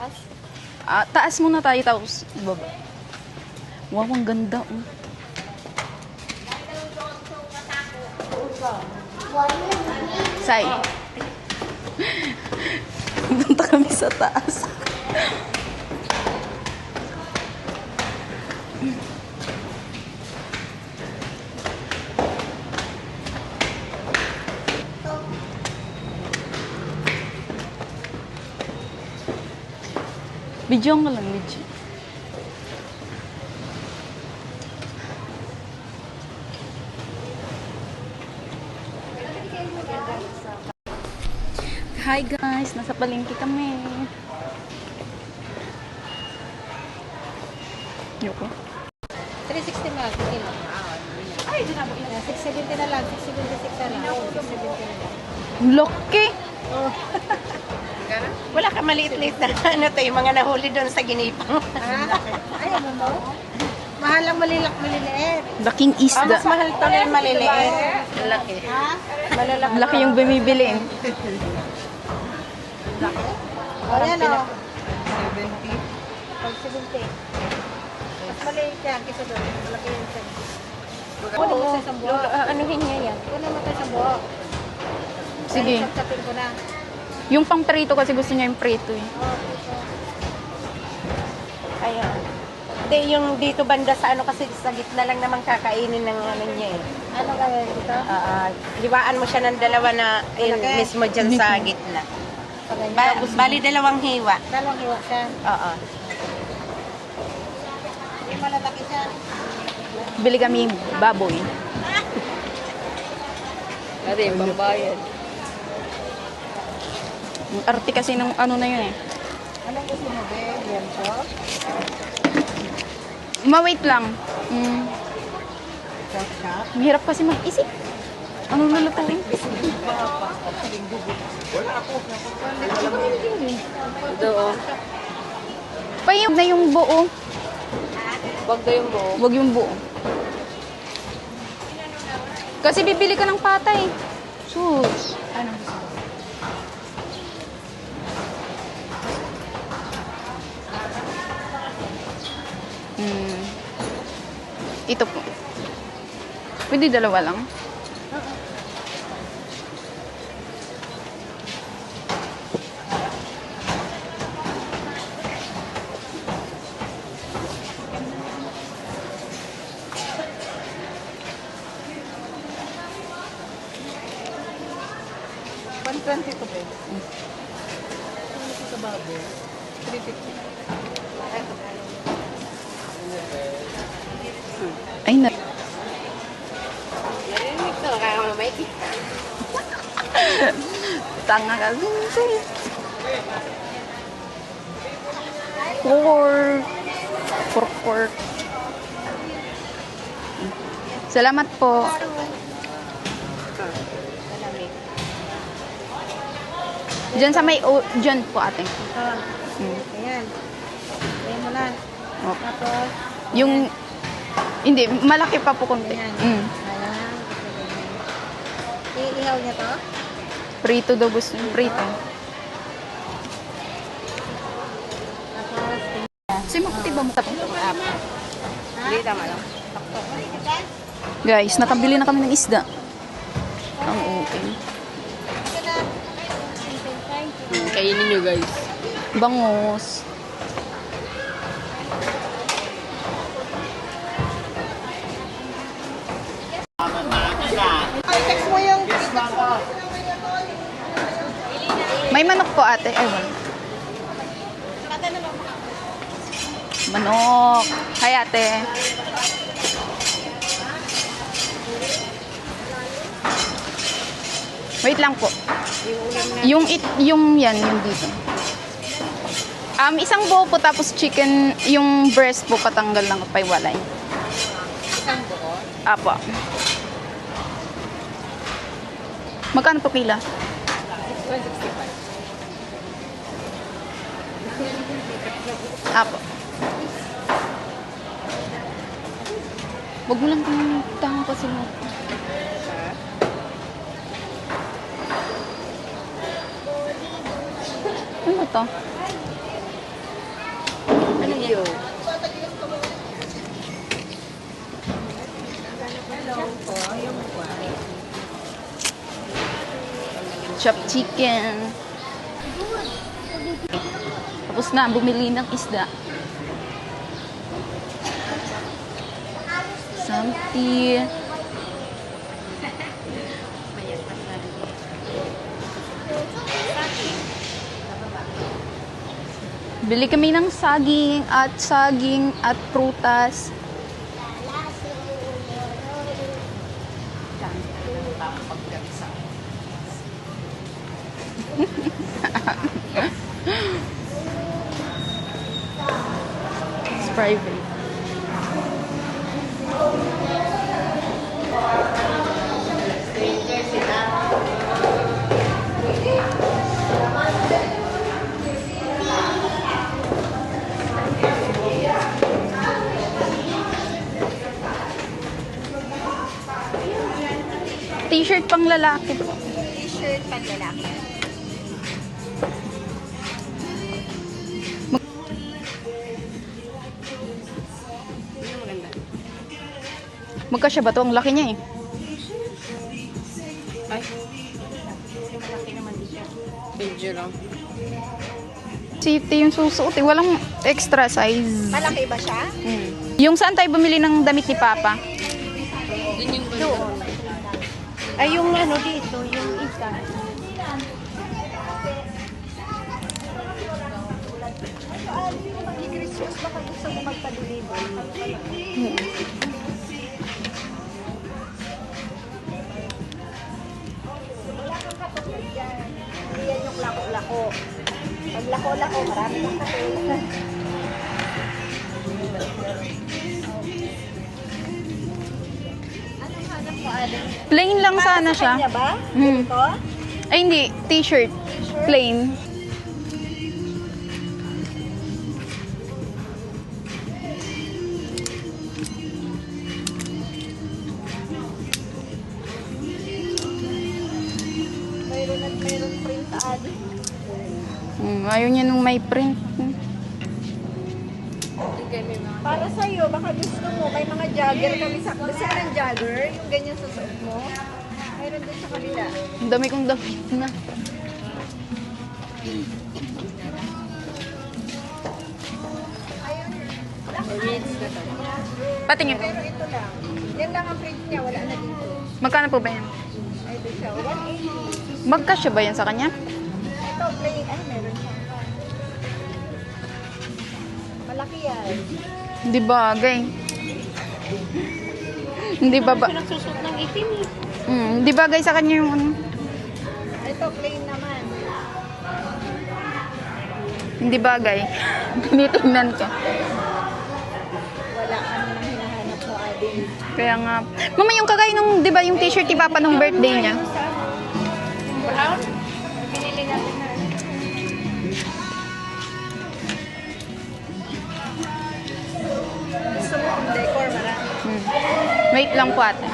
taas? Taas muna tayo, tapos baba. Wow, ang ganda. Say. Punta kami sa taas. Video ka lang, video. Hi guys, nasa palengke kami. Yoko. 360 na, sige lang. Ay, di na ba? 670 na lang, 676 na lang. 670 na lang. Laki! Oh. Wala ka maliit-liit na ano to, yung mga nahuli doon sa ginipang. Ay, ano mo? Mahal ang maliliit. Laking Mas isda. mahal to na yung maliliit. Malaki. Ha? Malalaki. Laki yung bumibili. O, yan o. 70. Pag 70. Mas maliit yan kaysa doon. Malaki yan siya. Kunin mo sa isang buo. Anuhin niya yan. Kunin mo sa isang buo. Sige. Sapsapin ko na. Yung pang prito kasi gusto niya yung prito eh. Ayan. Hindi, yung dito banda sa ano kasi sa gitna lang naman kakainin ng ano niya eh. Ano gawin dito? Liwaan mo siya ng dalawa na yun, Okay. mismo dyan sa gitna. Pag Bali dalawang hiwa. dalawang hiwa siya. Oo. May malalaki siya. Bili kami baboy. Ari, pambayan. Ang arte kasi ng ano na yun eh. Anong gusto mo, be? Yan to? Ma-wait lang. Pork chop? Mahirap kasi mag-isip. Anong lulutuin? Oo. Payog na yung buo. Wag daw yung buo. Huwag yung buo. Kasi bibili ka ng patay. Sus. Anong gusto mo? Ito po. Pwede dalawa lang. $120 to, be. Ito sa babo. $350. Ay na. Narinig to, kaya mo may Tanga ka. Pork. Pork. Salamat po. Diyan sa may diyan po ate. Ito. Ayan. Ayan mo na. Oh. Tapos, Yung hindi malaki pa po konti. ayan. Mm. Ayan. Iihaw niya to? Prito daw gusto. Prito. Tapos, Si Makti ba mo tapos? Hindi, tama lang. Guys, nakabili na kami ng isda. Ang okay. Kainin nyo guys. Bangos. ay, text mo yung May manok po ate. Ay, wala. Manok. Hi ate. Wait lang po. Yung yan, yung dito. Isang buo po tapos chicken, yung breast po patanggal lang pay walay. isang buo. Apo. Magkano po kila? 165. Apo. Wag mo lang tang kasi mo. Ano to? you. Chopped chicken. Tapos na, bumili ng isda. Sampi. Bili kami ng saging at prutas. It's private. T-shirt pang lalaki po. T-shirt pang lalaki. Magkasya ba to? Ang laki niya eh. Ay. Malaki naman din siya. Medyo lang. City yung susuot eh. Walang extra size. Malaki ba siya? Yung saan tayo bumili ng damit ni Papa? Doon. Ay, yung ano dito, yung isa. Mag-Christmas baka gusto mo magpa-deliver. Wala kang katulad dyan. Hindi yan yung lako-lako. Pag lako-lako, marami kang katulad. Anong hanap mo, Aling? Plain lang sana Para sa siya. kanya ba? Hmm. Ito? Ay hindi, t-shirt. Plain. Mayroon at mayroon print, Aling. Ayaw niya nung may print. Para sa'yo, baka gusto mo, may mga jogger kami sa... Gusto mo ng jogger? Yung ganyan sa suot mo? Mayroon doon sa kabila. Ang dami kong damit na. Patingin. Pero ito lang. Yan lang ang print niya, wala na dito. Magkano po ba yan? Ay, doon siya. 180. Magkasya ba yan sa kanya? Ito, plain. Ay, meron siya. Malaki yan. Hindi bagay. Hindi ba Siya nagsusot ng itim eh. Hindi bagay sa kanya yung ano. Ito, plain naman. Hindi bagay. Tinitingnan ko. Wala kami nang hinahanap mo, Ading. Kaya nga. Mama, yung kagaya nung, di ba, yung t-shirt ni Papa nung birthday niya? Brown? Pinili natin na. Gusto mo ang decor, marami. Wait lang po ate.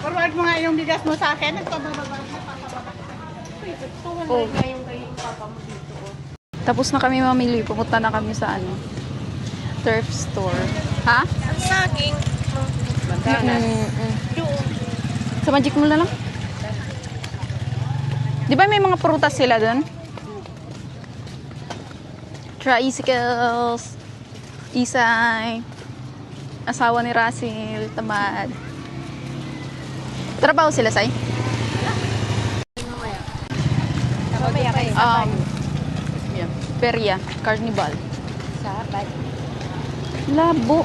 Forward mo nga yung bigas mo sa akin. Nagpababa. Oh. Yung papa mo dito. Tapos na kami mamili. Pumunta na kami sa ano. Turf store. Ha? Ang saging. Doon. Sa Magic Mall na lang. Di ba may mga prutas sila doon? Tricycles. Isay. Asawa ni Russell. Tamad. Trabaho sila, Say? Mamaya kayo. Yeah. Peria. Carnival. Sa bag. Labo.